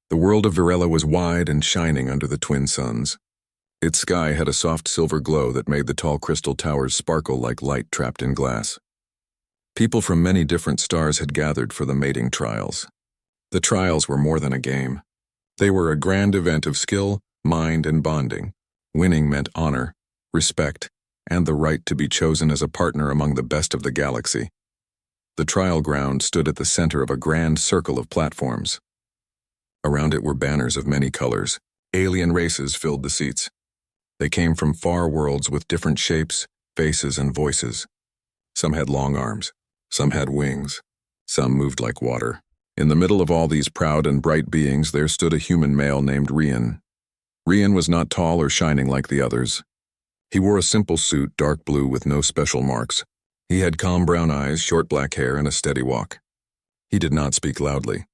The world of Virella was wide and shining under the twin suns. Its sky had a soft silver glow that made the tall crystal towers sparkle like light trapped in glass. People from many different stars had gathered for the mating trials. The trials were more than a game. They were a grand event of skill, mind, and bonding. Winning meant honor, respect, and the right to be chosen as a partner among the best of the galaxy. The trial ground stood at the center of a grand circle of platforms. Around it were banners of many colors. Alien races filled the seats. They came from far worlds with different shapes, faces, and voices. Some had long arms. Some had wings. Some moved like water. In the middle of all these proud and bright beings there stood a human male named Rian. Rian was not tall or shining like the others. He wore a simple suit, dark blue with no special marks. He had calm brown eyes, short black hair, and a steady walk. He did not speak loudly.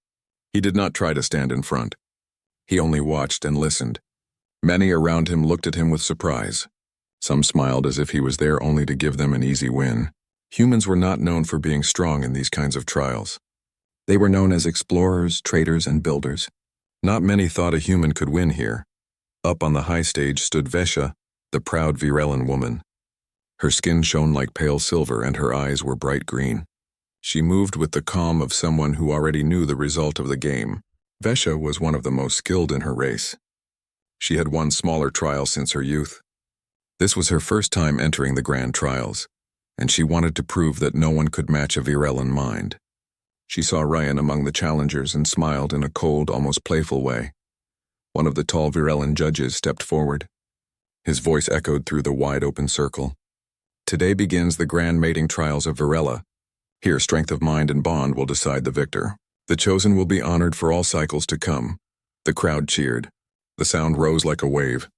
He did not try to stand in front. He only watched and listened. Many around him looked at him with surprise. Some smiled as if he was there only to give them an easy win. Humans were not known for being strong in these kinds of trials. They were known as explorers, traders, and builders. Not many thought a human could win here. Up on the high stage stood Vesha, the proud Virellan woman. Her skin shone like pale silver and her eyes were bright green. She moved with the calm of someone who already knew the result of the game. Vesha was one of the most skilled in her race. She had won smaller trials since her youth. This was her first time entering the grand trials, and she wanted to prove that no one could match a Virellan mind. She saw Ryan among the challengers and smiled in a cold, almost playful way. One of the tall Virellan judges stepped forward. His voice echoed through the wide-open circle. Today begins the grand mating trials of Virella. Here, strength of mind and bond will decide the victor. The chosen will be honored for all cycles to come. The crowd cheered. The sound rose like a wave.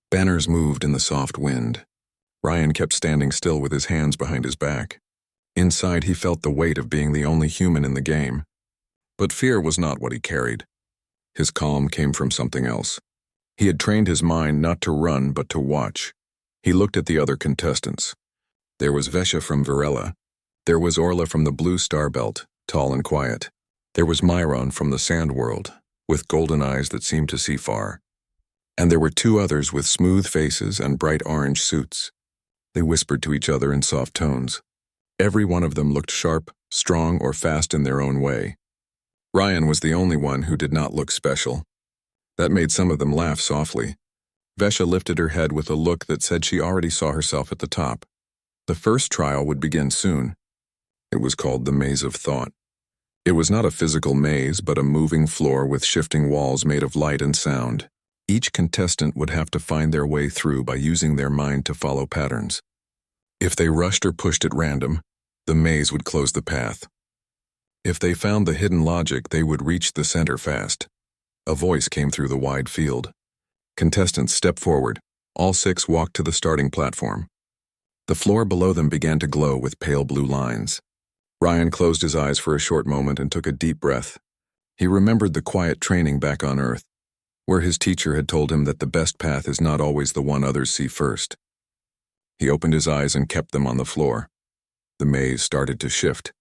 Banners moved in the soft wind. Ryan kept standing still with his hands behind his back. Inside, he felt the weight of being the only human in the game. But fear was not what he carried. His calm came from something else. He had trained his mind not to run but to watch. He looked at the other contestants. There was Vesha from Virella. There was Orla from the Blue Star Belt, tall and quiet. There was Myron from the Sand World, with golden eyes that seemed to see far. And there were two others with smooth faces and bright orange suits. They whispered to each other in soft tones. Every one of them looked sharp, strong, or fast in their own way. Ryan was the only one who did not look special. That made some of them laugh softly. Vesha lifted her head with a look that said she already saw herself at the top. The first trial would begin soon. It was called the Maze of Thought. It was not a physical maze, but a moving floor with shifting walls made of light and sound. Each contestant would have to find their way through by using their mind to follow patterns. If they rushed or pushed at random, the maze would close the path. If they found the hidden logic, they would reach the center fast. A voice came through the wide field. Contestants stepped forward. All 6 walked to the starting platform. The floor below them began to glow with pale blue lines. Ryan closed his eyes for a short moment and took a deep breath. He remembered the quiet training back on Earth, where his teacher had told him that the best path is not always the one others see first. He opened his eyes and kept them on the floor. The maze started to shift.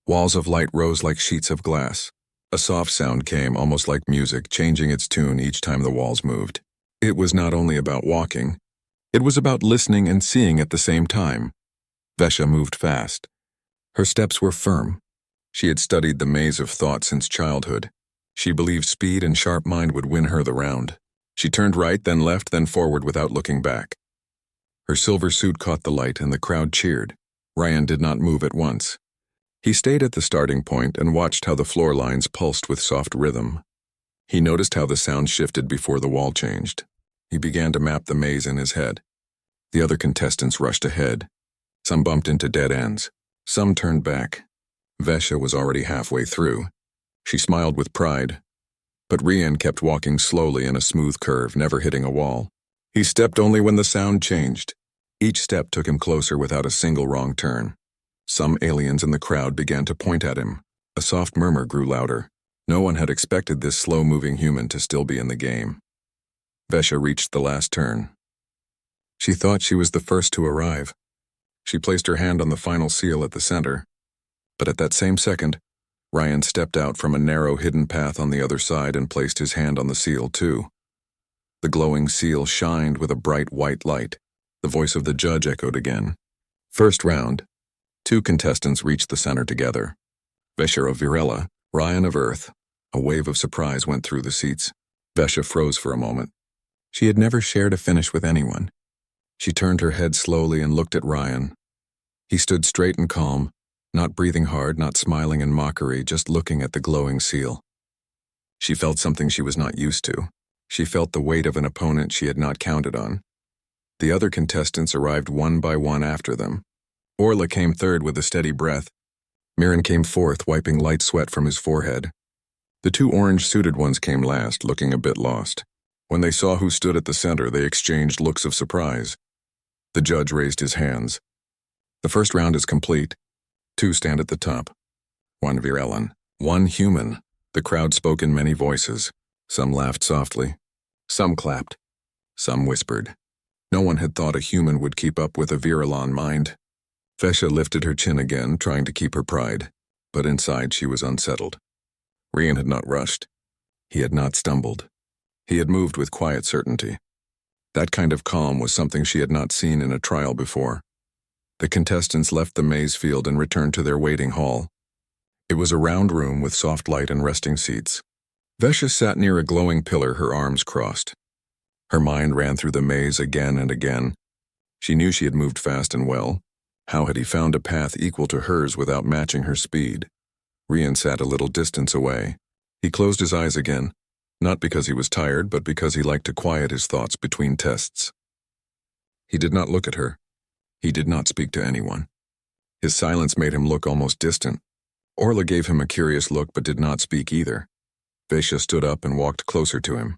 Walls of light rose like sheets of glass. A soft sound came, almost like music, changing its tune each time the walls moved. It was not only about walking. It was about listening and seeing at the same time. Vesha moved fast. Her steps were firm. She had studied the maze of thought since childhood. She believed speed and sharp mind would win her the round. She turned right, then left, then forward without looking back. Her silver suit caught the light and the crowd cheered. Ryan did not move at once. He stayed at the starting point and watched how the floor lines pulsed with soft rhythm. He noticed how the sound shifted before the wall changed. He began to map the maze in his head. The other contestants rushed ahead. Some bumped into dead ends. Some turned back. Vesha was already halfway through. She smiled with pride. But Rian kept walking slowly in a smooth curve, never hitting a wall. He stepped only when the sound changed. Each step took him closer without a single wrong turn. Some aliens in the crowd began to point at him. A soft murmur grew louder. No one had expected this slow-moving human to still be in the game. Vesha reached the last turn. She thought she was the first to arrive. She placed her hand on the final seal at the center. But at that same second, Ryan stepped out from a narrow hidden path on the other side and placed his hand on the seal, too. The glowing seal shined with a bright white light. The voice of the judge echoed again. First round. 2 contestants reached the center together. Vesha of Virella, Ryan of Earth. A wave of surprise went through the seats. Vesha froze for a moment. She had never shared a finish with anyone. She turned her head slowly and looked at Ryan. He stood straight and calm, not breathing hard, not smiling in mockery, just looking at the glowing seal. She felt something she was not used to. She felt the weight of an opponent she had not counted on. The other contestants arrived one by one after them. Orla came third with a steady breath. Mirren came fourth, wiping light sweat from his forehead. The 2 orange-suited ones came last, looking a bit lost. When they saw who stood at the center, they exchanged looks of surprise. The judge raised his hands. The first round is complete. 2 stand at the top. 1 Virellan, 1 human. The crowd spoke in many voices. Some laughed softly. Some clapped. Some whispered. No one had thought a human would keep up with a Virellan mind. Vesha lifted her chin again, trying to keep her pride, but inside she was unsettled. Rian had not rushed. He had not stumbled. He had moved with quiet certainty. That kind of calm was something she had not seen in a trial before. The contestants left the maze field and returned to their waiting hall. It was a round room with soft light and resting seats. Vesha sat near a glowing pillar, her arms crossed. Her mind ran through the maze again and again. She knew she had moved fast and well. How had he found a path equal to hers without matching her speed? Rian sat a little distance away. He closed his eyes again, not because he was tired, but because he liked to quiet his thoughts between tests. He did not look at her. He did not speak to anyone. His silence made him look almost distant. Orla gave him a curious look but did not speak either. Vesha stood up and walked closer to him.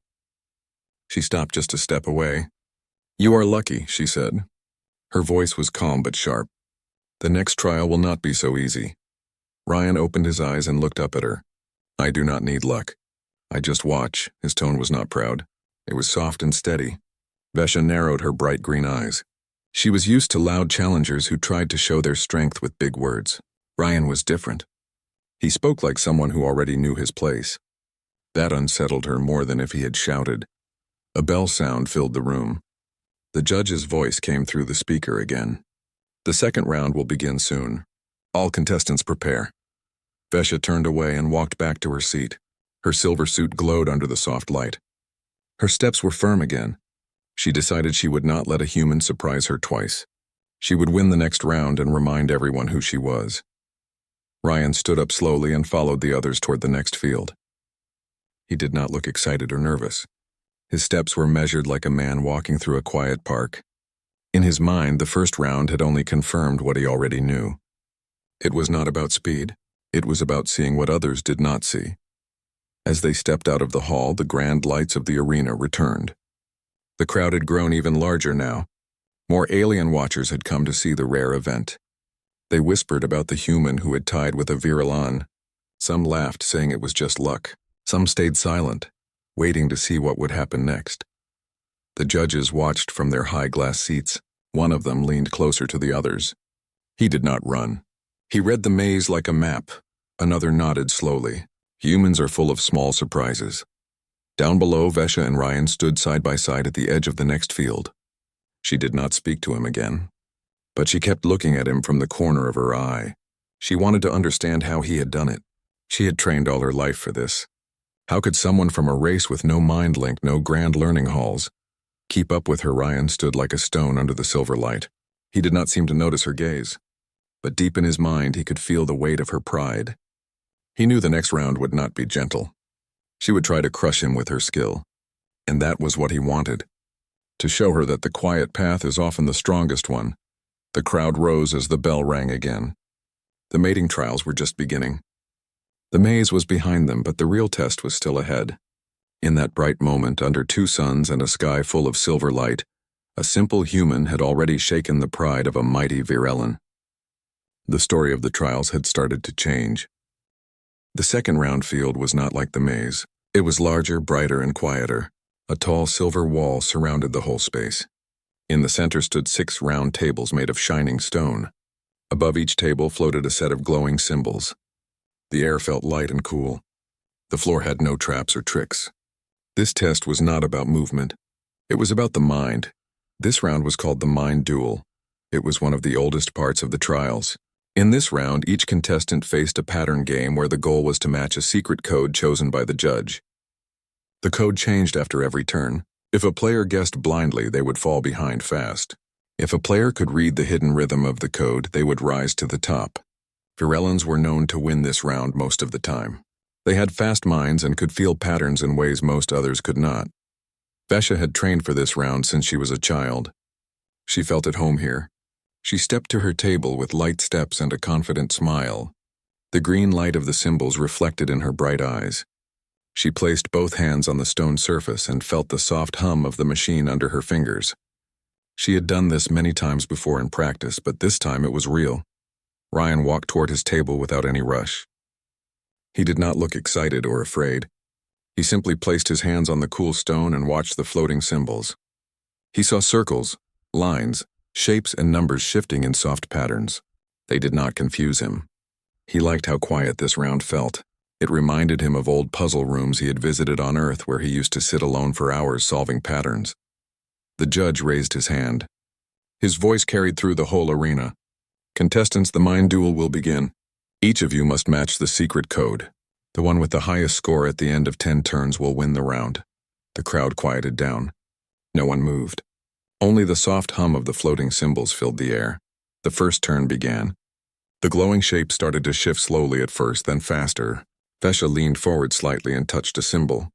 She stopped just a step away. "You are lucky," she said. Her voice was calm but sharp. "The next trial will not be so easy." Ryan opened his eyes and looked up at her. "I do not need luck. I just watch." His tone was not proud. It was soft and steady. Vesha narrowed her bright green eyes. She was used to loud challengers who tried to show their strength with big words. Ryan was different. He spoke like someone who already knew his place. That unsettled her more than if he had shouted. A bell sound filled the room. The judge's voice came through the speaker again. "The second round will begin soon. All contestants prepare." Vesha turned away and walked back to her seat. Her silver suit glowed under the soft light. Her steps were firm again. She decided she would not let a human surprise her twice. She would win the next round and remind everyone who she was. Ryan stood up slowly and followed the others toward the next field. He did not look excited or nervous. His steps were measured like a man walking through a quiet park. In his mind, the first round had only confirmed what he already knew. It was not about speed. It was about seeing what others did not see. As they stepped out of the hall, the grand lights of the arena returned. The crowd had grown even larger now. More alien watchers had come to see the rare event. They whispered about the human who had tied with a Virellan. Some laughed, saying it was just luck. Some stayed silent, waiting to see what would happen next. The judges watched from their high glass seats. One of them leaned closer to the others. He did not run. He read the maze like a map. Another nodded slowly. Humans are full of small surprises. Down below, Vesha and Ryan stood side by side at the edge of the next field. She did not speak to him again, but she kept looking at him from the corner of her eye. She wanted to understand how he had done it. She had trained all her life for this. How could someone from a race with no mind link, no grand learning halls, keep up with her? Ryan stood like a stone under the silver light. He did not seem to notice her gaze, but deep in his mind he could feel the weight of her pride. He knew the next round would not be gentle. She would try to crush him with her skill, and that was what he wanted. To show her that the quiet path is often the strongest one. The crowd rose as the bell rang again. The mating trials were just beginning. The maze was behind them, but the real test was still ahead. In that bright moment, under 2 suns and a sky full of silver light, a simple human had already shaken the pride of a mighty Virellan. The story of the trials had started to change. The second round field was not like the maze. It was larger, brighter, and quieter. A tall silver wall surrounded the whole space. In the center stood 6 round tables made of shining stone. Above each table floated a set of glowing symbols. The air felt light and cool. The floor had no traps or tricks. This test was not about movement. It was about the mind. This round was called the Mind Duel. It was one of the oldest parts of the trials. In this round, each contestant faced a pattern game where the goal was to match a secret code chosen by the judge. The code changed after every turn. If a player guessed blindly, they would fall behind fast. If a player could read the hidden rhythm of the code, they would rise to the top. Virellans were known to win this round most of the time. They had fast minds and could feel patterns in ways most others could not. Vesha had trained for this round since she was a child. She felt at home here. She stepped to her table with light steps and a confident smile. The green light of the symbols reflected in her bright eyes. She placed both hands on the stone surface and felt the soft hum of the machine under her fingers. She had done this many times before in practice, but this time it was real. Ryan walked toward his table without any rush. He did not look excited or afraid. He simply placed his hands on the cool stone and watched the floating symbols. He saw circles, lines, shapes, and numbers shifting in soft patterns. They did not confuse him. He liked how quiet this round felt. It reminded him of old puzzle rooms he had visited on Earth where he used to sit alone for hours solving patterns. The judge raised his hand. His voice carried through the whole arena. Contestants, the mind duel will begin. Each of you must match the secret code. The one with the highest score at the end of 10 turns will win the round. The crowd quieted down. No one moved. Only the soft hum of the floating symbols filled the air. The first turn began. The glowing shape started to shift slowly at first, then faster. Vesha leaned forward slightly and touched a symbol.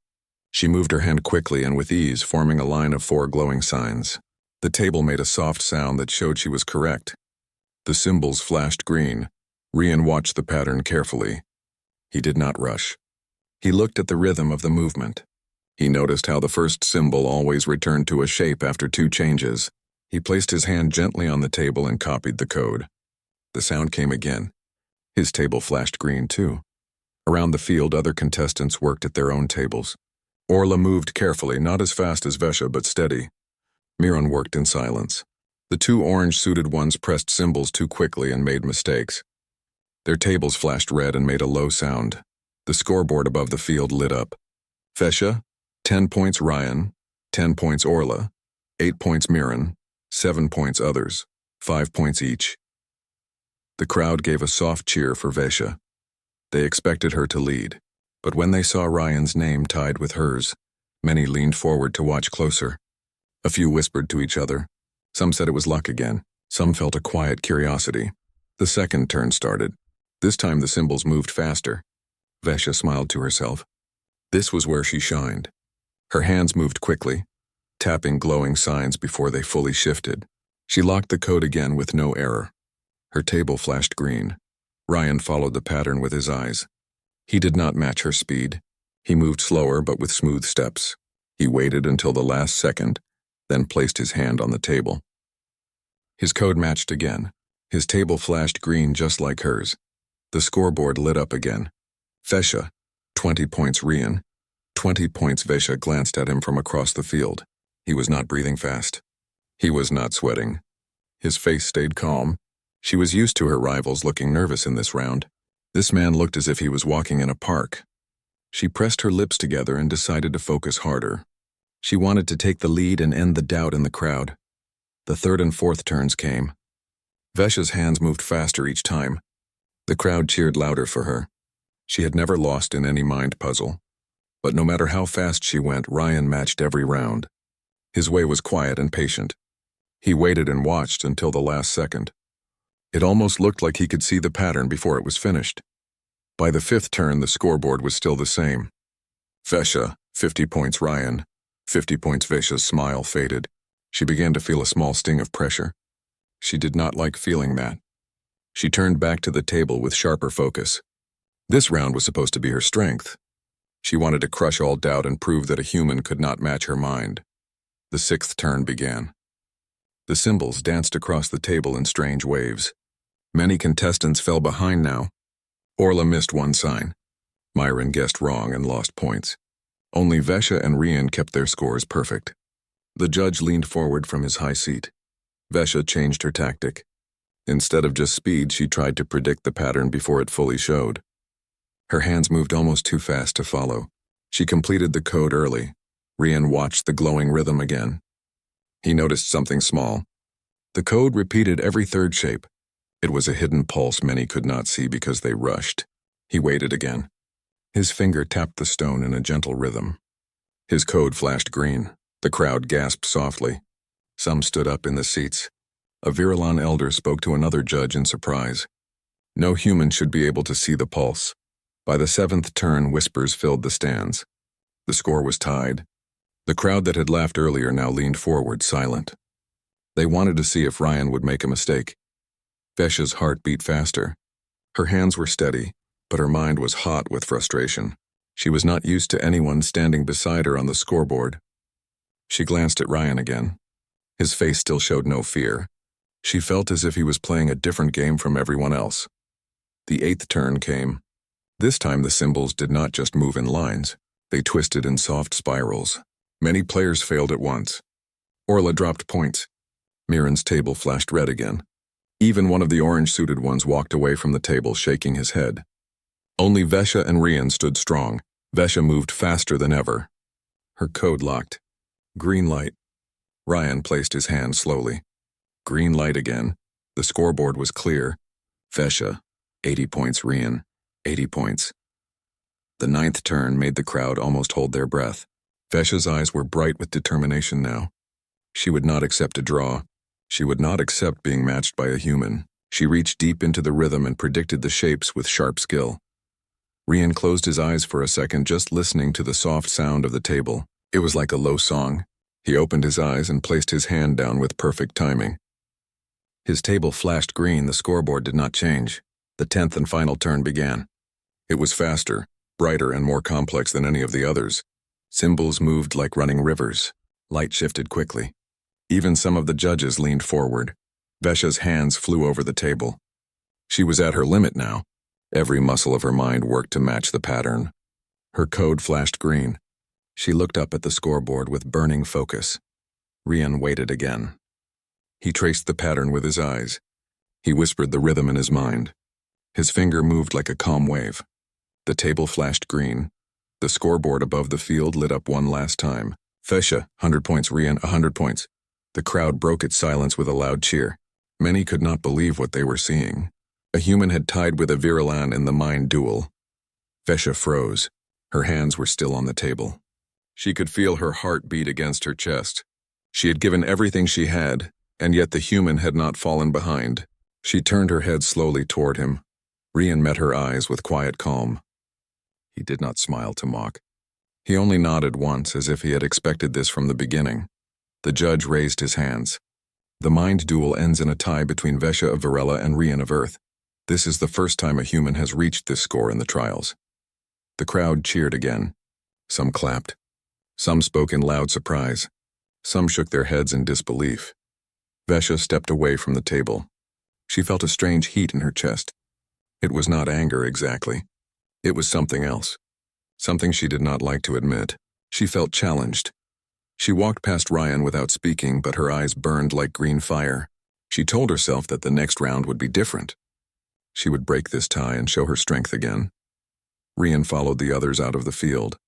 She moved her hand quickly and with ease, forming a line of 4 glowing signs. The table made a soft sound that showed she was correct. The symbols flashed green. Rian watched the pattern carefully. He did not rush. He looked at the rhythm of the movement. He noticed how the first symbol always returned to a shape after 2 changes. He placed his hand gently on the table and copied the code. The sound came again. His table flashed green too. Around the field, other contestants worked at their own tables. Orla moved carefully, not as fast as Vesha, but steady. Miran worked in silence. The 2 orange-suited ones pressed symbols too quickly and made mistakes. Their tables flashed red and made a low sound. The scoreboard above the field lit up. Vesha, 10 points Ryan, 10 points Orla, 8 points Miran, 7 points others, 5 points each. The crowd gave a soft cheer for Vesha. They expected her to lead, but when they saw Ryan's name tied with hers, many leaned forward to watch closer. A few whispered to each other. Some said it was luck again. Some felt a quiet curiosity. The second turn started. This time the symbols moved faster. Vesha smiled to herself. This was where she shined. Her hands moved quickly, tapping glowing signs before they fully shifted. She locked the code again with no error. Her table flashed green. Ryan followed the pattern with his eyes. He did not match her speed. He moved slower but with smooth steps. He waited until the last second, then placed his hand on the table. His code matched again. His table flashed green just like hers. The scoreboard lit up again. Vesha, 20 points Rian. 20 points. Vesha glanced at him from across the field. He was not breathing fast. He was not sweating. His face stayed calm. She was used to her rivals looking nervous in this round. This man looked as if he was walking in a park. She pressed her lips together and decided to focus harder. She wanted to take the lead and end the doubt in the crowd. The third and fourth turns came. Vesha's hands moved faster each time. The crowd cheered louder for her. She had never lost in any mind puzzle. But no matter how fast she went, Ryan matched every round. His way was quiet and patient. He waited and watched until the last second. It almost looked like he could see the pattern before it was finished. By the 5th turn, the scoreboard was still the same. Vesha, 50 points Ryan, 50 points. Vesha's smile faded. She began to feel a small sting of pressure. She did not like feeling that. She turned back to the table with sharper focus. This round was supposed to be her strength. She wanted to crush all doubt and prove that a human could not match her mind. The 6th turn began. The symbols danced across the table in strange waves. Many contestants fell behind now. Orla missed one sign. Myron guessed wrong and lost points. Only Vesha and Rian kept their scores perfect. The judge leaned forward from his high seat. Vesha changed her tactic. Instead of just speed, she tried to predict the pattern before it fully showed. Her hands moved almost too fast to follow. She completed the code early. Rian watched the glowing rhythm again. He noticed something small. The code repeated every third shape. It was a hidden pulse many could not see because they rushed. He waited again. His finger tapped the stone in a gentle rhythm. His code flashed green. The crowd gasped softly. Some stood up in the seats. A Virilan elder spoke to another judge in surprise. No human should be able to see the pulse. By the seventh turn, whispers filled the stands. The score was tied. The crowd that had laughed earlier now leaned forward, silent. They wanted to see if Rian would make a mistake. Vesha's heart beat faster. Her hands were steady, but her mind was hot with frustration. She was not used to anyone standing beside her on the scoreboard. She glanced at Rian again. His face still showed no fear. She felt as if he was playing a different game from everyone else. The eighth turn came. This time the symbols did not just move in lines. They twisted in soft spirals. Many players failed at once. Orla dropped points. Miran's table flashed red again. Even one of the orange-suited ones walked away from the table, shaking his head. Only Vesha and Rian stood strong. Vesha moved faster than ever. Her code locked. Green light. Rian placed his hand slowly. Green light again. The scoreboard was clear. Vesha, 80 points. Rian, 80 points. The ninth turn made the crowd almost hold their breath. Vesha's eyes were bright with determination now. She would not accept a draw. She would not accept being matched by a human. She reached deep into the rhythm and predicted the shapes with sharp skill. Rian closed his eyes for a second, just listening to the soft sound of the table. It was like a low song. He opened his eyes and placed his hand down with perfect timing. His table flashed green. The scoreboard did not change. The 10th and final turn began. It was faster, brighter, and more complex than any of the others. Symbols moved like running rivers. Light shifted quickly. Even some of the judges leaned forward. Vesha's hands flew over the table. She was at her limit now. Every muscle of her mind worked to match the pattern. Her code flashed green. She looked up at the scoreboard with burning focus. Rian waited again. He traced the pattern with his eyes. He whispered the rhythm in his mind. His finger moved like a calm wave. The table flashed green. The scoreboard above the field lit up one last time. Vesha, 100 points. Rian, 100 points. The crowd broke its silence with a loud cheer. Many could not believe what they were seeing. A human had tied with a Virilan in the mind duel. Vesha froze. Her hands were still on the table. She could feel her heart beat against her chest. She had given everything she had, and yet the human had not fallen behind. She turned her head slowly toward him. Rian met her eyes with quiet calm. He did not smile to mock. He only nodded once, as if he had expected this from the beginning. The judge raised his hands. The mind duel ends in a tie between Vesha of Varela and Rian of Earth. This is the first time a human has reached this score in the trials. The crowd cheered again. Some clapped. Some spoke in loud surprise. Some shook their heads in disbelief. Vesha stepped away from the table. She felt a strange heat in her chest. It was not anger exactly. It was something else. Something she did not like to admit. She felt challenged. She walked past Rian without speaking, but her eyes burned like green fire. She told herself that the next round would be different. She would break this tie and show her strength again. Rian followed the others out of the field.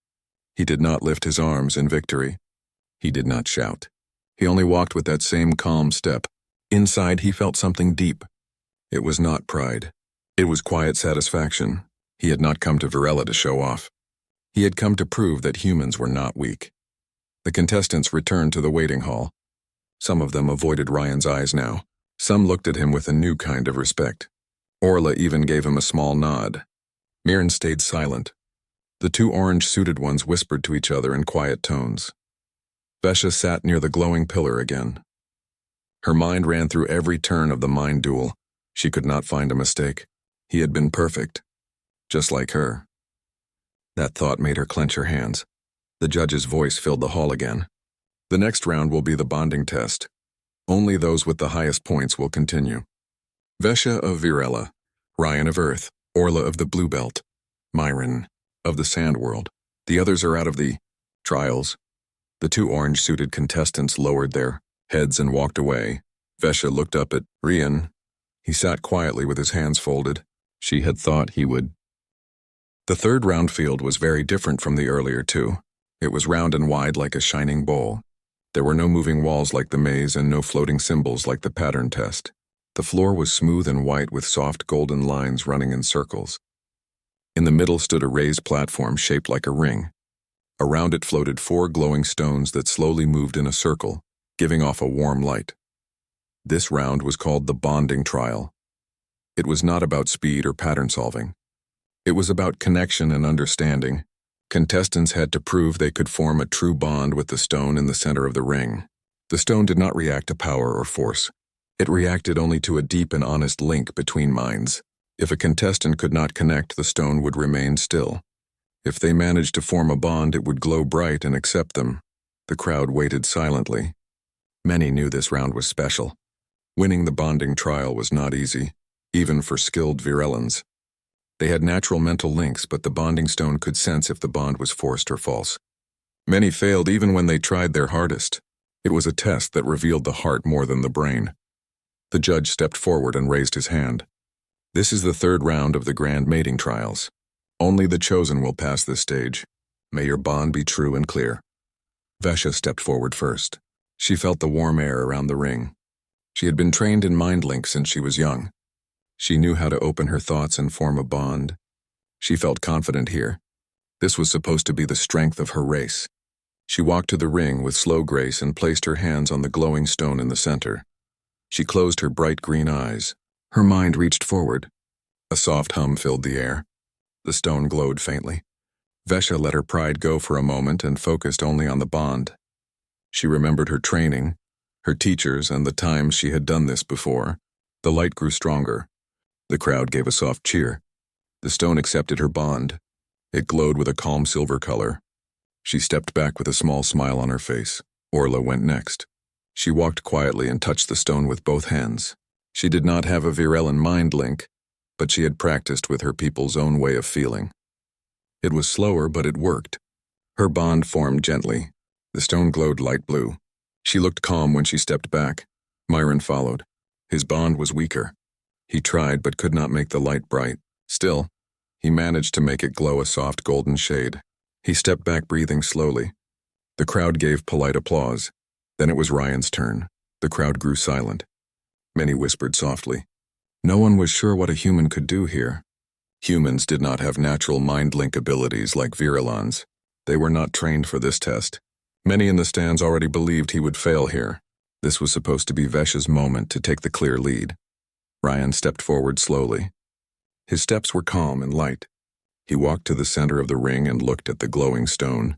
He did not lift his arms in victory. He did not shout. He only walked with that same calm step. Inside, he felt something deep. It was not pride. It was quiet satisfaction. He had not come to Varela to show off. He had come to prove that humans were not weak. The contestants returned to the waiting hall. Some of them avoided Rian's eyes now. Some looked at him with a new kind of respect. Orla even gave him a small nod. Miran stayed silent. The two orange-suited ones whispered to each other in quiet tones. Vesha sat near the glowing pillar again. Her mind ran through every turn of the mind duel. She could not find a mistake. He had been perfect, just like her. That thought made her clench her hands. The judge's voice filled the hall again. The next round will be the bonding test. Only those with the highest points will continue. Vesha of Virela, Rian of Earth, Orla of the Blue Belt, Myron of the Sand World. The others are out of the trials. The two orange-suited contestants lowered their heads and walked away. Vesha looked up at Rian. He sat quietly with his hands folded. She had thought he would The third round field was very different from the earlier two. It was round and wide like a shining bowl. There were no moving walls like the maze and no floating symbols like the pattern test. The floor was smooth and white with soft golden lines running in circles. In the middle stood a raised platform shaped like a ring. Around it floated 4 glowing stones that slowly moved in a circle, giving off a warm light. This round was called the bonding trial. It was not about speed or pattern solving. It was about connection and understanding. Contestants had to prove they could form a true bond with the stone in the center of the ring. The stone did not react to power or force. It reacted only to a deep and honest link between minds. If a contestant could not connect, the stone would remain still. If they managed to form a bond, it would glow bright and accept them. The crowd waited silently. Many knew this round was special. Winning the bonding trial was not easy, even for skilled virellans. They had natural mental links, but the bonding stone could sense if the bond was forced or false. Many failed even when they tried their hardest. It was a test that revealed the heart more than the brain. The judge stepped forward and raised his hand. This is the third round of the grand mating trials. Only the chosen will pass this stage. May your bond be true and clear. Vesha stepped forward first. She felt the warm air around the ring. She had been trained in mind link since she was young. She knew how to open her thoughts and form a bond. She felt confident here. This was supposed to be the strength of her race. She walked to the ring with slow grace and placed her hands on the glowing stone in the center. She closed her bright green eyes. Her mind reached forward. A soft hum filled the air. The stone glowed faintly. Vesha let her pride go for a moment and focused only on the bond. She remembered her training, her teachers, and the times she had done this before. The light grew stronger. The crowd gave a soft cheer. The stone accepted her bond. It glowed with a calm silver color. She stepped back with a small smile on her face. Orla went next. She walked quietly and touched the stone with both hands. She did not have a virellin mind link, but she had practiced with her people's own way of feeling. It was slower, but it worked. Her bond formed gently. The stone glowed light blue. She looked calm when she stepped back. Myron followed. His bond was weaker. He tried but could not make the light bright. Still, he managed to make it glow a soft golden shade. He stepped back, breathing slowly. The crowd gave polite applause. Then it was Ryan's turn. The crowd grew silent. Many whispered softly. No one was sure what a human could do here. Humans did not have natural mind link abilities like virellans. They were not trained for this test. Many in the stands already believed he would fail here. This was supposed to be Vesha's moment to take the clear lead. Ryan stepped forward slowly. His steps were calm and light. He walked to the center of the ring and looked at the glowing stone.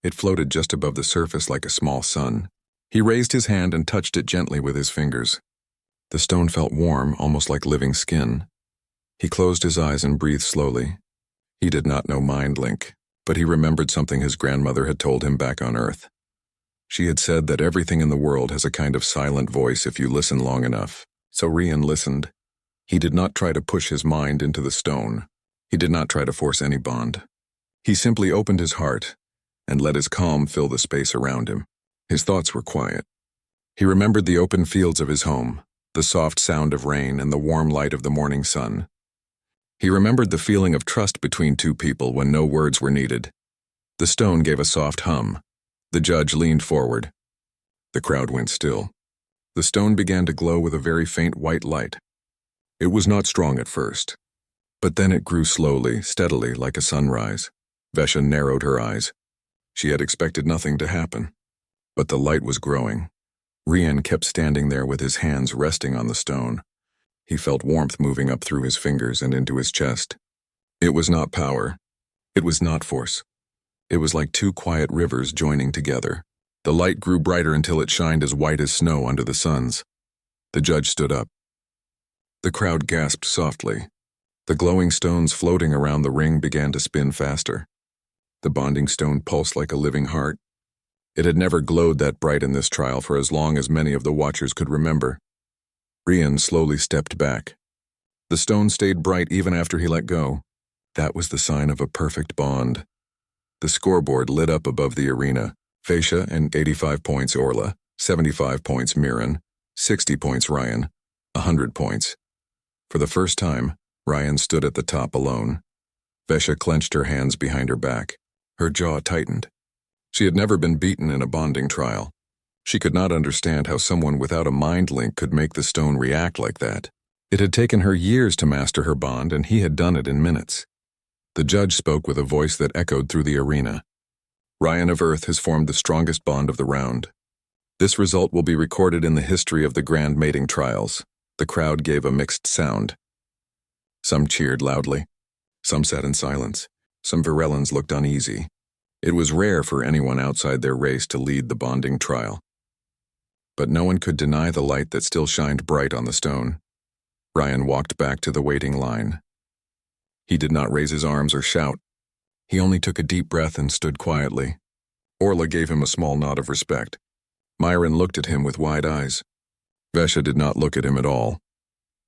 It floated just above the surface like a small sun. He raised his hand and touched it gently with his fingers. The stone felt warm, almost like living skin. He closed his eyes and breathed slowly. He did not know mind link, but he remembered something his grandmother had told him back on Earth. She had said that everything in the world has a kind of silent voice if you listen long enough. So Ryan listened. He did not try to push his mind into the stone. He did not try to force any bond. He simply opened his heart and let his calm fill the space around him. His thoughts were quiet. He remembered the open fields of his home, the soft sound of rain and the warm light of the morning sun. He remembered the feeling of trust between two people when no words were needed. The stone gave a soft hum. The judge leaned forward. The crowd went still. The stone began to glow with a very faint white light. It was not strong at first, but then it grew slowly, steadily, like a sunrise. Vesha narrowed her eyes. She had expected nothing to happen, but the light was growing. Ryan kept standing there with his hands resting on the stone. He felt warmth moving up through his fingers and into his chest. It was not power. It was not force. It was like 2 quiet rivers joining together. The light grew brighter until it shined as white as snow under the suns. The judge stood up. The crowd gasped softly. The glowing stones floating around the ring began to spin faster. The bonding stone pulsed like a living heart. It had never glowed that bright in this trial for as long as many of the watchers could remember. Ryan slowly stepped back. The stone stayed bright even after he let go. That was the sign of a perfect bond. The scoreboard lit up above the arena. Vesha and 85 points Orla, 75 points Miran, 60 points Ryan, 100 points. For the first time, Ryan stood at the top alone. Vesha clenched her hands behind her back. Her jaw tightened. She had never been beaten in a bonding trial. She could not understand how someone without a mind link could make the stone react like that. It had taken her years to master her bond, and he had done it in minutes. The judge spoke with a voice that echoed through the arena. Ryan of Earth has formed the strongest bond of the round. This result will be recorded in the history of the grand mating trials. The crowd gave a mixed sound. Some cheered loudly. Some sat in silence. Some Virellans looked uneasy. It was rare for anyone outside their race to lead the bonding trial. But no one could deny the light that still shined bright on the stone. Ryan walked back to the waiting line. He did not raise his arms or shout. He only took a deep breath and stood quietly. Orla gave him a small nod of respect. Myron looked at him with wide eyes. Vesha did not look at him at all.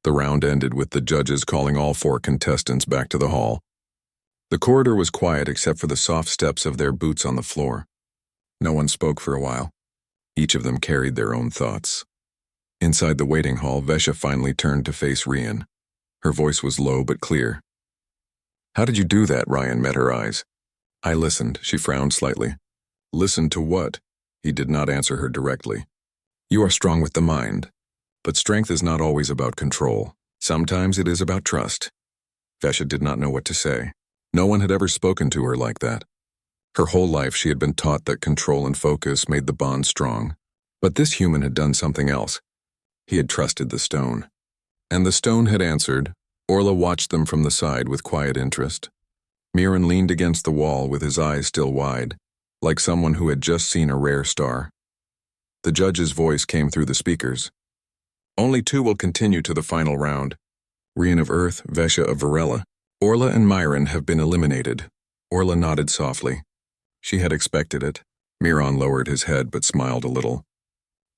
The round ended with the judges calling all 4 contestants back to the hall. The corridor was quiet except for the soft steps of their boots on the floor. No one spoke for a while. Each of them carried their own thoughts. Inside the waiting hall, Vesha finally turned to face Ryan. Her voice was low but clear. "How did you do that?" Ryan met her eyes. "I listened," she frowned slightly. "Listened to what?" He did not answer her directly. "You are strong with the mind. But strength is not always about control. Sometimes it is about trust." Vesha did not know what to say. No one had ever spoken to her like that. Her whole life she had been taught that control and focus made the bond strong. But this human had done something else. He had trusted the stone. And the stone had answered. Orla watched them from the side with quiet interest. Myron leaned against the wall with his eyes still wide, like someone who had just seen a rare star. The judge's voice came through the speakers. "Only 2 will continue to the final round. Ryan of Earth, Vesha of Virella. Orla and Myron have been eliminated." Orla nodded softly. She had expected it. Myron lowered his head but smiled a little.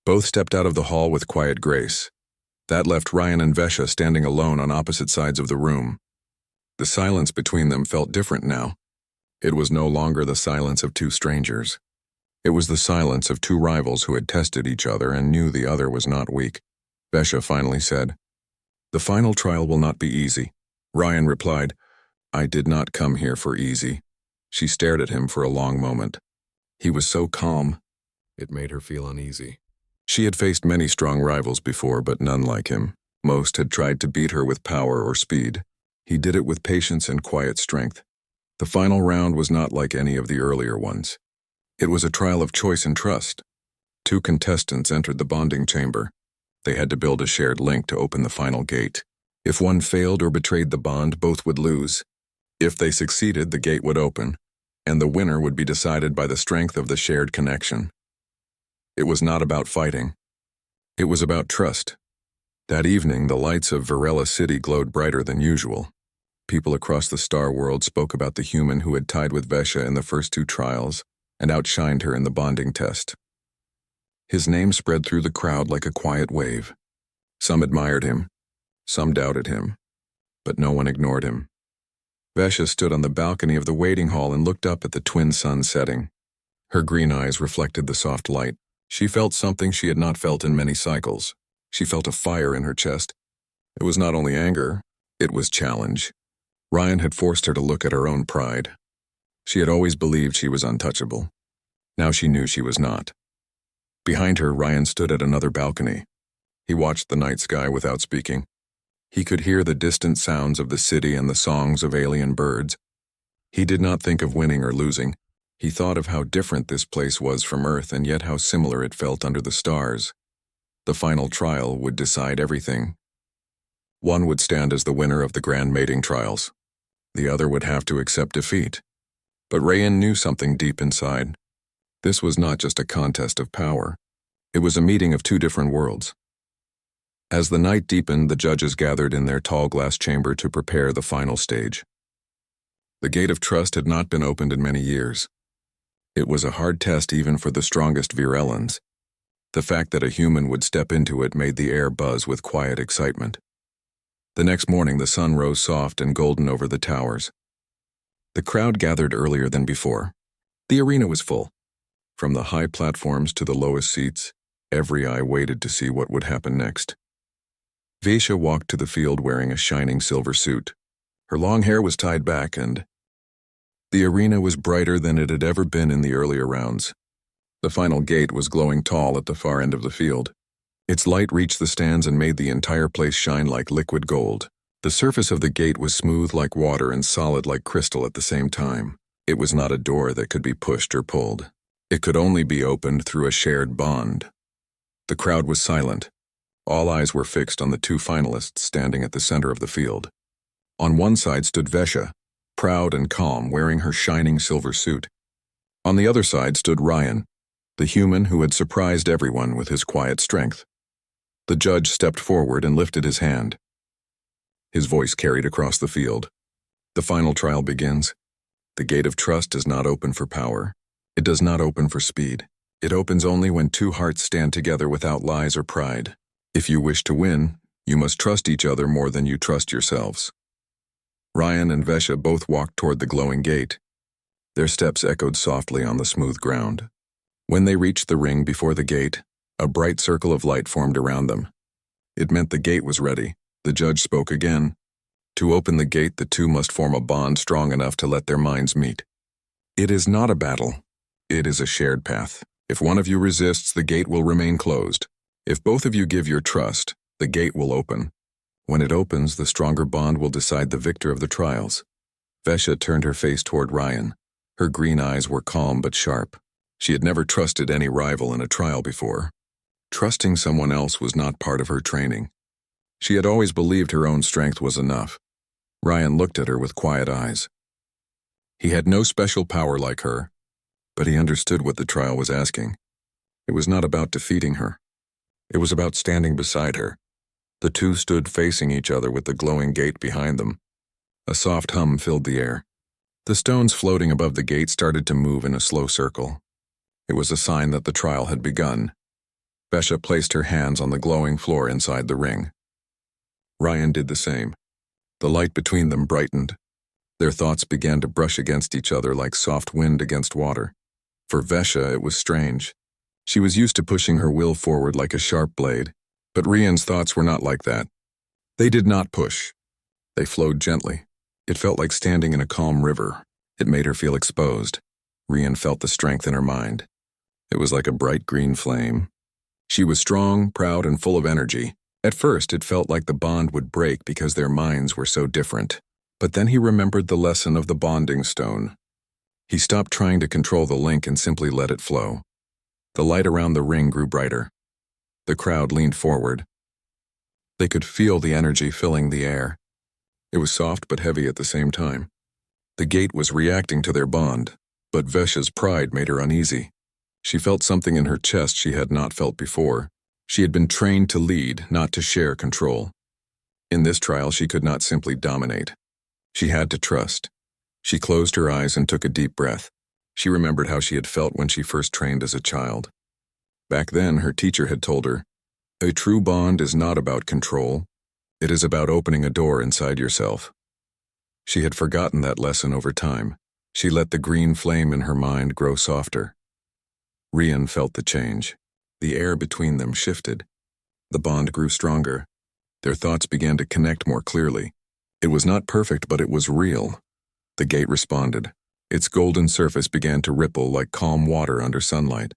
Both stepped out of the hall with quiet grace. That left Ryan and Vesha standing alone on opposite sides of the room. The silence between them felt different now. It was no longer the silence of 2 strangers. It was the silence of 2 rivals who had tested each other and knew the other was not weak. Vesha finally said, "The final trial will not be easy." Ryan replied, "I did not come here for easy." She stared at him for a long moment. He was so calm. It made her feel uneasy. She had faced many strong rivals before, but none like him. Most had tried to beat her with power or speed. He did it with patience and quiet strength. The final round was not like any of the earlier ones. It was a trial of choice and trust. 2 contestants entered the bonding chamber. They had to build a shared link to open the final gate. If one failed or betrayed the bond, both would lose. If they succeeded, the gate would open, and the winner would be decided by the strength of the shared connection. It was not about fighting. It was about trust. That evening, the lights of Virella City glowed brighter than usual. People across the star world spoke about the human who had tied with Vesha in the first 2 trials and outshined her in the bonding test. His name spread through the crowd like a quiet wave. Some admired him. Some doubted him. But no one ignored him. Vesha stood on the balcony of the waiting hall and looked up at the twin suns setting. Her green eyes reflected the soft light. She felt something she had not felt in many cycles. She felt a fire in her chest. It was not only anger, it was challenge. Ryan had forced her to look at her own pride. She had always believed she was untouchable. Now she knew she was not. Behind her, Ryan stood at another balcony. He watched the night sky without speaking. He could hear the distant sounds of the city and the songs of alien birds. He did not think of winning or losing. He thought of how different this place was from Earth and yet how similar it felt under the stars. The final trial would decide everything. One would stand as the winner of the grand mating trials. The other would have to accept defeat. But Rayan knew something deep inside. This was not just a contest of power. It was a meeting of 2 different worlds. As the night deepened, the judges gathered in their tall glass chamber to prepare the final stage. The gate of trust had not been opened in many years. It was a hard test even for the strongest Virellans. The fact that a human would step into it made the air buzz with quiet excitement. The next morning, the sun rose soft and golden over the towers. The crowd gathered earlier than before. The arena was full. From the high platforms to the lowest seats, every eye waited to see what would happen next. Vesha walked to the field wearing a shining silver suit. Her long hair was tied back and, The arena was brighter than it had ever been in the earlier rounds. The final gate was glowing tall at the far end of the field. Its light reached the stands and made the entire place shine like liquid gold. The surface of the gate was smooth like water and solid like crystal at the same time. It was not a door that could be pushed or pulled. It could only be opened through a shared bond. The crowd was silent. All eyes were fixed on the two finalists standing at the center of the field. On one side stood Vesha, proud and calm, wearing her shining silver suit. On the other side stood Ryan, the human who had surprised everyone with his quiet strength. The judge stepped forward and lifted his hand. His voice carried across the field. The final trial begins. The gate of trust does not open for power. It does not open for speed. It opens only when two hearts stand together without lies or pride. If you wish to win, you must trust each other more than you trust yourselves. Ryan and Vesha both walked toward the glowing gate. Their steps echoed softly on the smooth ground. When they reached the ring before the gate, a bright circle of light formed around them. It meant the gate was ready. The judge spoke again. To open the gate, the two must form a bond strong enough to let their minds meet. It is not a battle. It is a shared path. If one of you resists, the gate will remain closed. If both of you give your trust, the gate will open. When it opens, the stronger bond will decide the victor of the trials. Vesha turned her face toward Ryan. Her green eyes were calm but sharp. She had never trusted any rival in a trial before. Trusting someone else was not part of her training. She had always believed her own strength was enough. Ryan looked at her with quiet eyes. He had no special power like her, but he understood what the trial was asking. It was not about defeating her. It was about standing beside her. The two stood facing each other with the glowing gate behind them. A soft hum filled the air. The stones floating above the gate started to move in a slow circle. It was a sign that the trial had begun. Vesha placed her hands on the glowing floor inside the ring. Ryan did the same. The light between them brightened. Their thoughts began to brush against each other like soft wind against water. For Vesha, it was strange. She was used to pushing her will forward like a sharp blade, but Ryan's thoughts were not like that. They did not push. They flowed gently. It felt like standing in a calm river. It made her feel exposed. Ryan felt the strength in her mind. It was like a bright green flame. She was strong, proud, and full of energy. At first, it felt like the bond would break because their minds were so different. But then he remembered the lesson of the bonding stone. He stopped trying to control the link and simply let it flow. The light around the ring grew brighter. The crowd leaned forward. They could feel the energy filling the air. It was soft but heavy at the same time. The gate was reacting to their bond, but Vesha's pride made her uneasy. She felt something in her chest she had not felt before. She had been trained to lead, not to share control. In this trial, she could not simply dominate. She had to trust. She closed her eyes and took a deep breath. She remembered how she had felt when she first trained as a child. Back then, her teacher had told her, "A true bond is not about control. It is about opening a door inside yourself." She had forgotten that lesson over time. She let the green flame in her mind grow softer. Ryan felt the change. The air between them shifted. The bond grew stronger. Their thoughts began to connect more clearly. It was not perfect, but it was real. The gate responded. Its golden surface began to ripple like calm water under sunlight.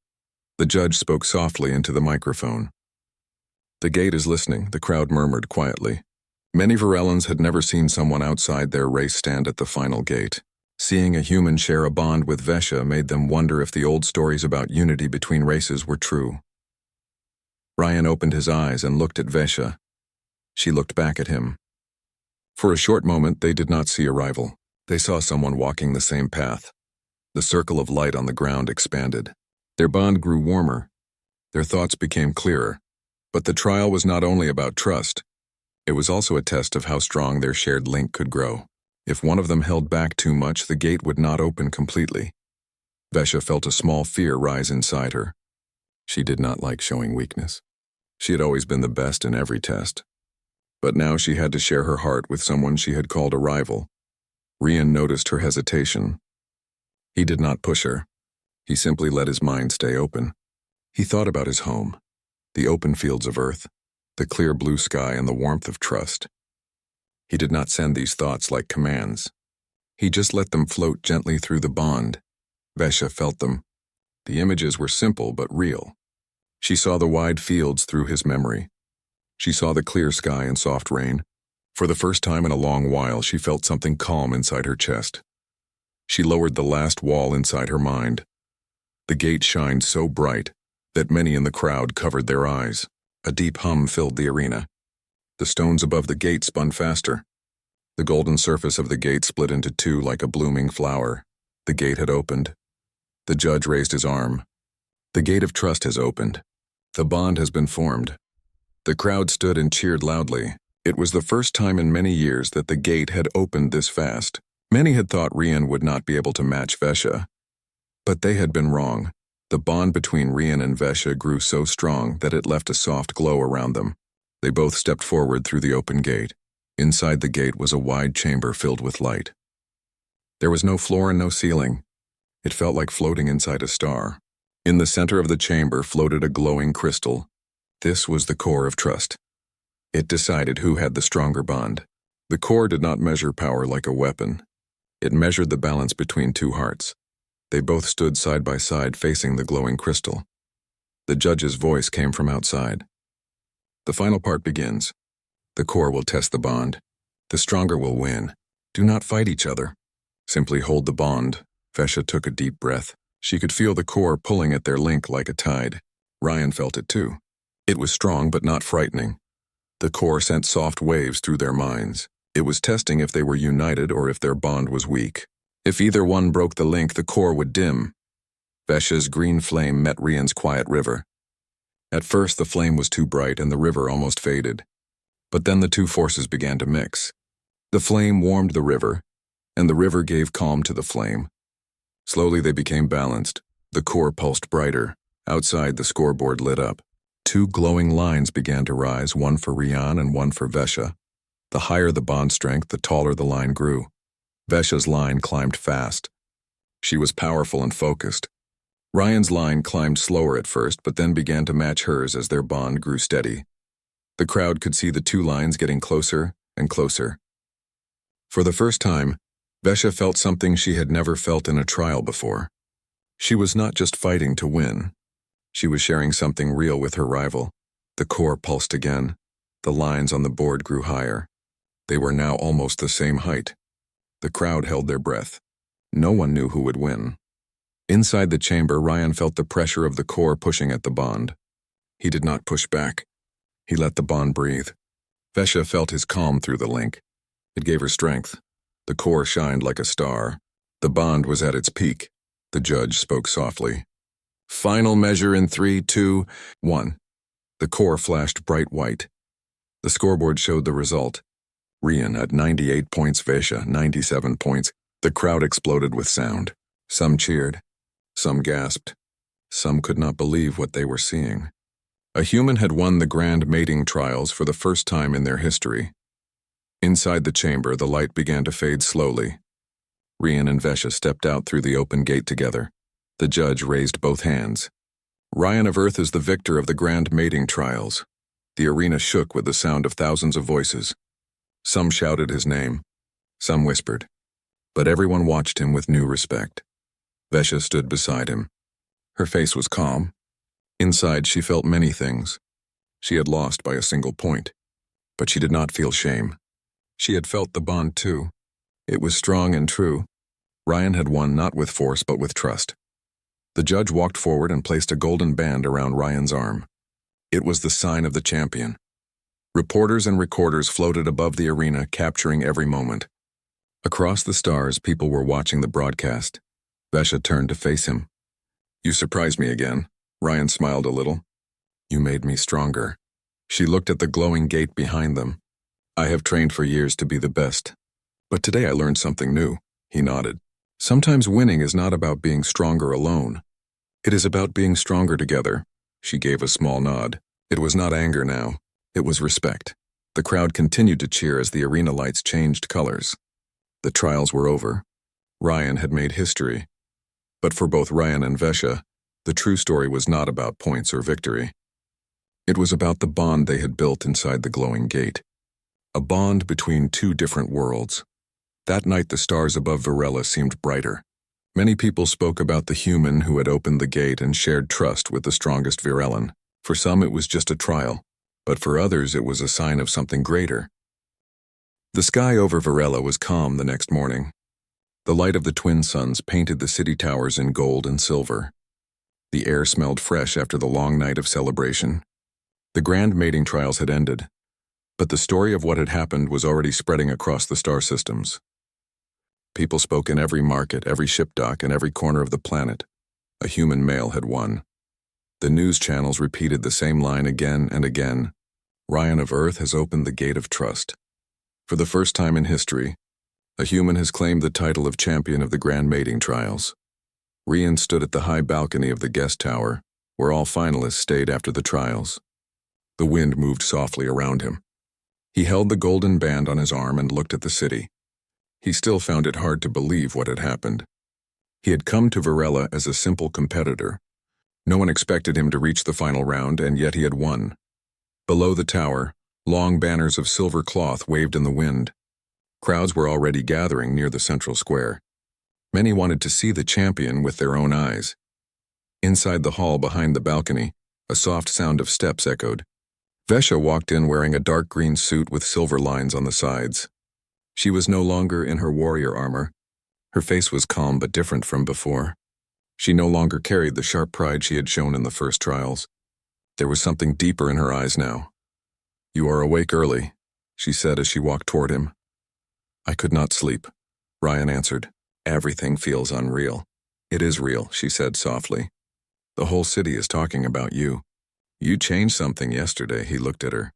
The judge spoke softly into the microphone. "The gate is listening," the crowd murmured quietly. Many Varellans had never seen someone outside their race stand at the final gate. Seeing a human share a bond with Vesha made them wonder if the old stories about unity between races were true. Ryan opened his eyes and looked at Vesha. She looked back at him. For a short moment, they did not see a rival. They saw someone walking the same path. The circle of light on the ground expanded. Their bond grew warmer. Their thoughts became clearer. But the trial was not only about trust. It was also a test of how strong their shared link could grow. If one of them held back too much, the gate would not open completely. Vesha felt a small fear rise inside her. She did not like showing weakness. She had always been the best in every test. But now she had to share her heart with someone she had called a rival. Ryan noticed her hesitation. He did not push her. He simply let his mind stay open. He thought about his home, the open fields of earth, the clear blue sky, and the warmth of trust. He did not send these thoughts like commands. He just let them float gently through the bond. Vesha felt them. The images were simple but real. She saw the wide fields through his memory. She saw the clear sky and soft rain. For the first time in a long while, she felt something calm inside her chest. She lowered the last wall inside her mind. The gate shined so bright that many in the crowd covered their eyes. A deep hum filled the arena. The stones above the gate spun faster. The golden surface of the gate split into two like a blooming flower. The gate had opened. The judge raised his arm. The gate of trust has opened. The bond has been formed. The crowd stood and cheered loudly. It was the first time in many years that the gate had opened this fast. Many had thought Rian would not be able to match Vesha. But they had been wrong. The bond between Rian and Vesha grew so strong that it left a soft glow around them. They both stepped forward through the open gate. Inside the gate was a wide chamber filled with light. There was no floor and no ceiling. It felt like floating inside a star. In the center of the chamber floated a glowing crystal. This was the core of trust. It decided who had the stronger bond. The core did not measure power like a weapon. It measured the balance between two hearts. They both stood side by side facing the glowing crystal. The judge's voice came from outside. The final part begins. The core will test the bond. The stronger will win. Do not fight each other. Simply hold the bond. Vesha took a deep breath. She could feel the core pulling at their link like a tide. Ryan felt it too. It was strong but not frightening. The core sent soft waves through their minds. It was testing if they were united or if their bond was weak. If either one broke the link, the core would dim. Vesha's green flame met Rian's quiet river. At first, the flame was too bright and the river almost faded. But then the two forces began to mix. The flame warmed the river, and the river gave calm to the flame. Slowly they became balanced. The core pulsed brighter. Outside, the scoreboard lit up. Two glowing lines began to rise, one for Rian and one for Vesha. The higher the bond strength, the taller the line grew. Vesha's line climbed fast. She was powerful and focused. Ryan's line climbed slower at first, but then began to match hers as their bond grew steady. The crowd could see the two lines getting closer and closer. For the first time, Vesha felt something she had never felt in a trial before. She was not just fighting to win. She was sharing something real with her rival. The core pulsed again. The lines on the board grew higher. They were now almost the same height. The crowd held their breath. No one knew who would win. Inside the chamber, Ryan felt the pressure of the core pushing at the bond. He did not push back. He let the bond breathe. Vesha felt his calm through the link. It gave her strength. The core shined like a star. The bond was at its peak. The judge spoke softly. Final measure in 3, 2, 1. The core flashed bright white. The scoreboard showed the result. Rian had 98 points, Vesha 97 points. The crowd exploded with sound. Some cheered. Some gasped. Some could not believe what they were seeing. A human had won the grand mating trials for the first time in their history. Inside the chamber, the light began to fade slowly. Rian and Vesha stepped out through the open gate together. The judge raised both hands. Ryan of Earth is the victor of the grand mating trials. The arena shook with the sound of thousands of voices. Some shouted his name. Some whispered. But everyone watched him with new respect. Vesha stood beside him. Her face was calm. Inside, she felt many things. She had lost by a single point. But she did not feel shame. She had felt the bond too. It was strong and true. Ryan had won not with force but with trust. The judge walked forward and placed a golden band around Ryan's arm. It was the sign of the champion. Reporters and recorders floated above the arena, capturing every moment. Across the stars, people were watching the broadcast. Vesha turned to face him. You surprised me again. Ryan smiled a little. You made me stronger. She looked at the glowing gate behind them. I have trained for years to be the best. But today I learned something new. He nodded. Sometimes winning is not about being stronger alone. It is about being stronger together. She gave a small nod. It was not anger now. It was respect. The crowd continued to cheer as the arena lights changed colors. The trials were over. Ryan had made history. But for both Ryan and Vesha, the true story was not about points or victory. It was about the bond they had built inside the glowing gate. A bond between two different worlds. That night the stars above Varela seemed brighter. Many people spoke about the human who had opened the gate and shared trust with the strongest Virelan. For some it was just a trial, but for others it was a sign of something greater. The sky over Varela was calm the next morning. The light of the twin suns painted the city towers in gold and silver. The air smelled fresh after the long night of celebration. The grand mating trials had ended, but the story of what had happened was already spreading across the star systems. People spoke in every market, every ship dock, and every corner of the planet. A human male had won. The news channels repeated the same line again and again. Ryan of Earth has opened the gate of trust. For the first time in history, a human has claimed the title of champion of the grand mating trials. Ryan stood at the high balcony of the guest tower, where all finalists stayed after the trials. The wind moved softly around him. He held the golden band on his arm and looked at the city. He still found it hard to believe what had happened. He had come to Varela as a simple competitor. No one expected him to reach the final round, and yet he had won. Below the tower, long banners of silver cloth waved in the wind. Crowds were already gathering near the central square. Many wanted to see the champion with their own eyes. Inside the hall behind the balcony, a soft sound of steps echoed. Vesha walked in wearing a dark green suit with silver lines on the sides. She was no longer in her warrior armor. Her face was calm but different from before. She no longer carried the sharp pride she had shown in the first trials. There was something deeper in her eyes now. "You are awake early," she said as she walked toward him. "I could not sleep," Ryan answered. "Everything feels unreal." "It is real," she said softly. "The whole city is talking about you. You changed something yesterday," he looked at her.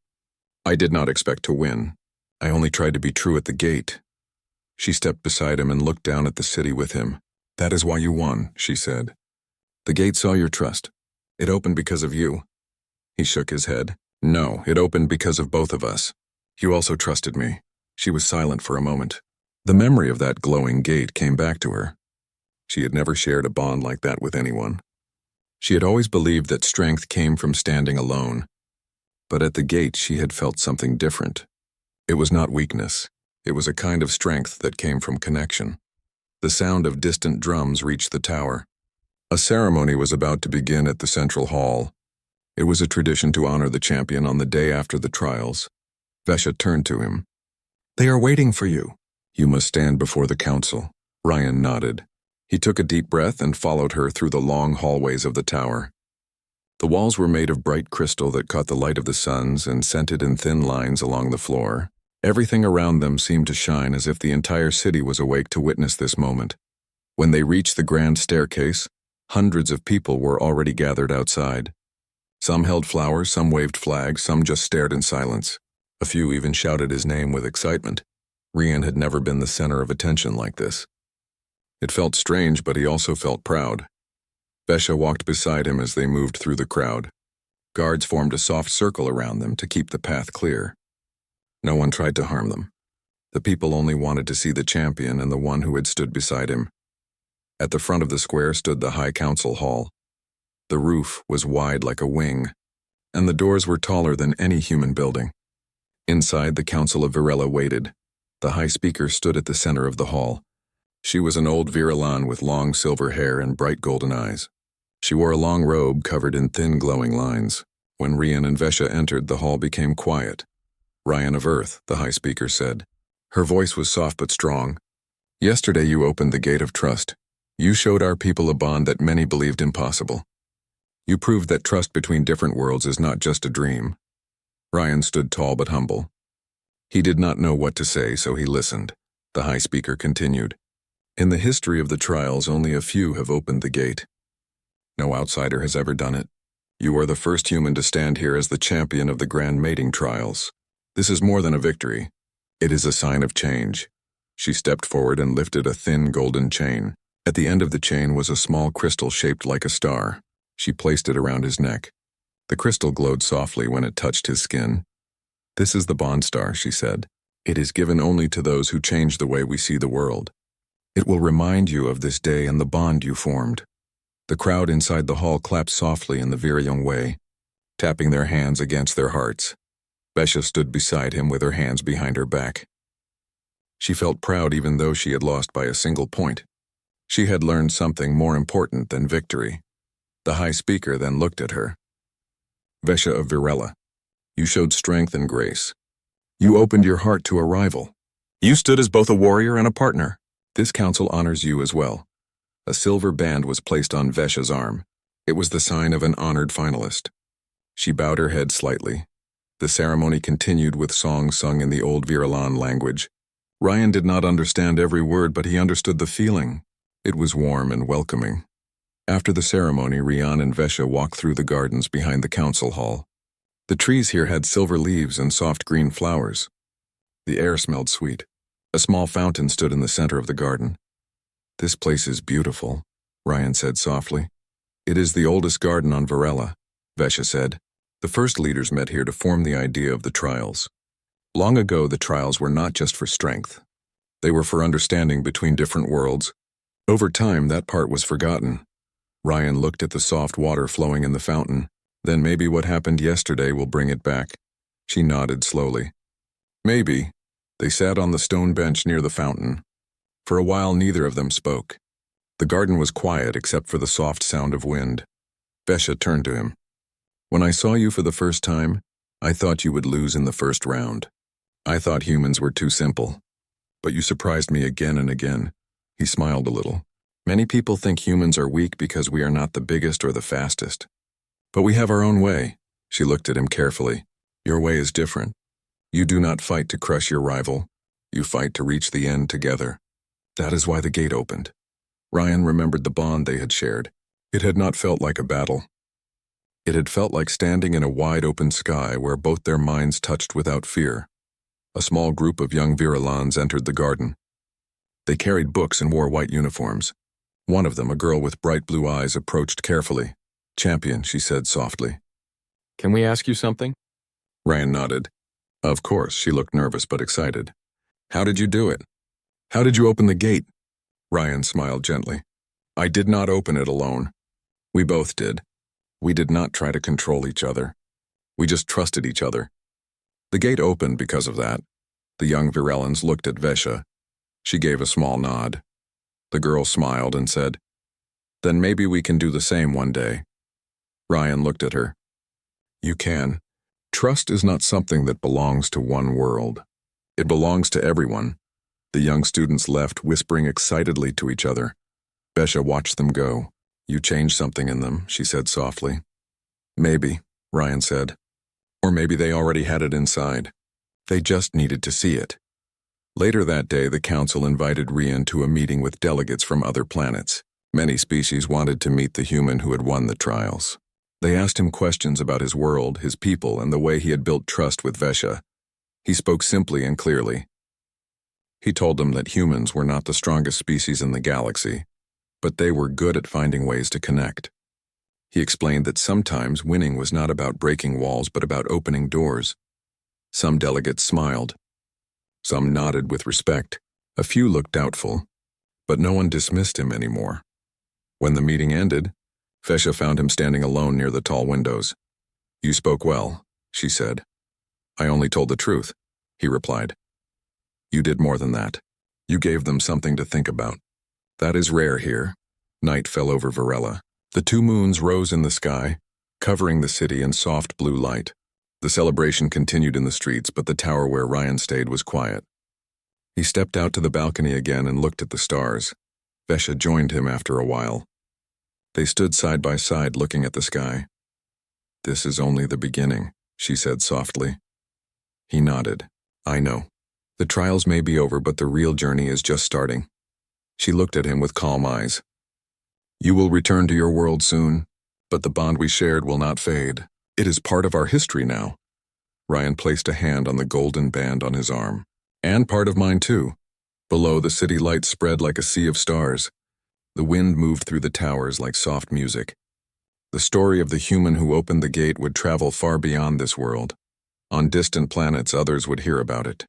"I did not expect to win. I only tried to be true at the gate." She stepped beside him and looked down at the city with him. "That is why you won," she said. "The gate saw your trust. It opened because of you." He shook his head. "No, it opened because of both of us. You also trusted me." She was silent for a moment. The memory of that glowing gate came back to her. She had never shared a bond like that with anyone. She had always believed that strength came from standing alone. But at the gate she had felt something different. It was not weakness. It was a kind of strength that came from connection. The sound of distant drums reached the tower. A ceremony was about to begin at the central hall. It was a tradition to honor the champion on the day after the trials. Vesha turned to him. "They are waiting for you." "You must stand before the council." Ryan nodded. He took a deep breath and followed her through the long hallways of the tower. The walls were made of bright crystal that caught the light of the suns and sent it in thin lines along the floor. Everything around them seemed to shine as if the entire city was awake to witness this moment. When they reached the grand staircase, hundreds of people were already gathered outside. Some held flowers, some waved flags, some just stared in silence. A few even shouted his name with excitement. Ryan had never been the center of attention like this. It felt strange, but he also felt proud. Vesha walked beside him as they moved through the crowd. Guards formed a soft circle around them to keep the path clear. No one tried to harm them. The people only wanted to see the champion and the one who had stood beside him. At the front of the square stood the High Council Hall. The roof was wide like a wing, and the doors were taller than any human building. Inside, the Council of Varela waited. The High Speaker stood at the center of the hall. She was an old Virelan with long silver hair and bright golden eyes. She wore a long robe covered in thin glowing lines. When Ryan and Vesha entered, the hall became quiet. "Ryan of Earth," the High Speaker said. Her voice was soft but strong. "Yesterday you opened the gate of trust. You showed our people a bond that many believed impossible. You proved that trust between different worlds is not just a dream." Ryan stood tall but humble. He did not know what to say, so he listened. The High Speaker continued. "In the history of the trials, only a few have opened the gate. No outsider has ever done it. You are the first human to stand here as the champion of the grand mating trials. This is more than a victory. It is a sign of change." She stepped forward and lifted a thin golden chain. At the end of the chain was a small crystal shaped like a star. She placed it around his neck. The crystal glowed softly when it touched his skin. "This is the bond star," she said. "It is given only to those who change the way we see the world. It will remind you of this day and the bond you formed." The crowd inside the hall clapped softly in the Viryong way, tapping their hands against their hearts. Vesha stood beside him with her hands behind her back. She felt proud even though she had lost by a single point. She had learned something more important than victory. The High Speaker then looked at her. Vesha of Virella, you showed strength and grace. You opened your heart to a rival. You stood as both a warrior and a partner. This council honors you as well. A silver band was placed on Vesha's arm. It was the sign of an honored finalist. She bowed her head slightly. The ceremony continued with songs sung in the old Virelan language. Ryan did not understand every word, but he understood the feeling. It was warm and welcoming. After the ceremony, Rian and Vesha walked through the gardens behind the council hall. The trees here had silver leaves and soft green flowers. The air smelled sweet. A small fountain stood in the center of the garden. This place is beautiful, Ryan said softly. It is the oldest garden on Virella, Vesha said. The first leaders met here to form the idea of the trials. Long ago, the trials were not just for strength. They were for understanding between different worlds. Over time, that part was forgotten. Ryan looked at the soft water flowing in the fountain. Then maybe what happened yesterday will bring it back. She nodded slowly. Maybe. They sat on the stone bench near the fountain. For a while, neither of them spoke. The garden was quiet except for the soft sound of wind. Vesha turned to him. When I saw you for the first time, I thought you would lose in the first round. I thought humans were too simple. But you surprised me again and again. He smiled a little. Many people think humans are weak because we are not the biggest or the fastest. But we have our own way. She looked at him carefully. Your way is different. You do not fight to crush your rival. You fight to reach the end together. That is why the gate opened. Ryan remembered the bond they had shared. It had not felt like a battle. It had felt like standing in a wide-open sky where both their minds touched without fear. A small group of young Virelans entered the garden. They carried books and wore white uniforms. One of them, a girl with bright blue eyes, approached carefully. Champion, she said softly. Can we ask you something? Ryan nodded. Of course, she looked nervous but excited. How did you do it? How did you open the gate? Ryan smiled gently. I did not open it alone. We both did. We did not try to control each other. We just trusted each other. The gate opened because of that. The young Virellans looked at Vesha. She gave a small nod. The girl smiled and said, Then maybe we can do the same one day. Ryan looked at her. You can. Trust is not something that belongs to one world. It belongs to everyone. The young students left, whispering excitedly to each other. Vesha watched them go. You changed something in them, she said softly. Maybe, Ryan said. Or maybe they already had it inside. They just needed to see it. Later that day, the council invited Rian to a meeting with delegates from other planets. Many species wanted to meet the human who had won the trials. They asked him questions about his world, his people, and the way he had built trust with Vesha. He spoke simply and clearly. He told them that humans were not the strongest species in the galaxy, but they were good at finding ways to connect. He explained that sometimes winning was not about breaking walls but about opening doors. Some delegates smiled. Some nodded with respect. A few looked doubtful, but no one dismissed him anymore. When the meeting ended, Vesha found him standing alone near the tall windows. You spoke well, she said. I only told the truth, he replied. You did more than that. You gave them something to think about. That is rare here. Night fell over Virella. The 2 moons rose in the sky, covering the city in soft blue light. The celebration continued in the streets, but the tower where Ryan stayed was quiet. He stepped out to the balcony again and looked at the stars. Vesha joined him after a while. They stood side by side looking at the sky. This is only the beginning, she said softly. He nodded. I know. The trials may be over, but the real journey is just starting. She looked at him with calm eyes. You will return to your world soon, but the bond we shared will not fade. It is part of our history now. Ryan placed a hand on the golden band on his arm. And part of mine too. Below, the city lights spread like a sea of stars. The wind moved through the towers like soft music. The story of the human who opened the gate would travel far beyond this world. On distant planets, others would hear about it.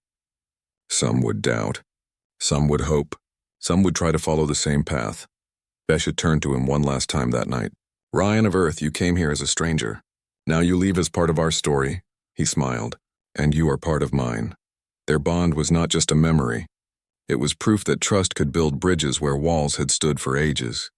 Some would doubt. Some would hope. Some would try to follow the same path. Vesha turned to him one last time that night. Ryan of Earth, you came here as a stranger. Now you leave as part of our story. He smiled. And you are part of mine. Their bond was not just a memory. It was proof that trust could build bridges where walls had stood for ages.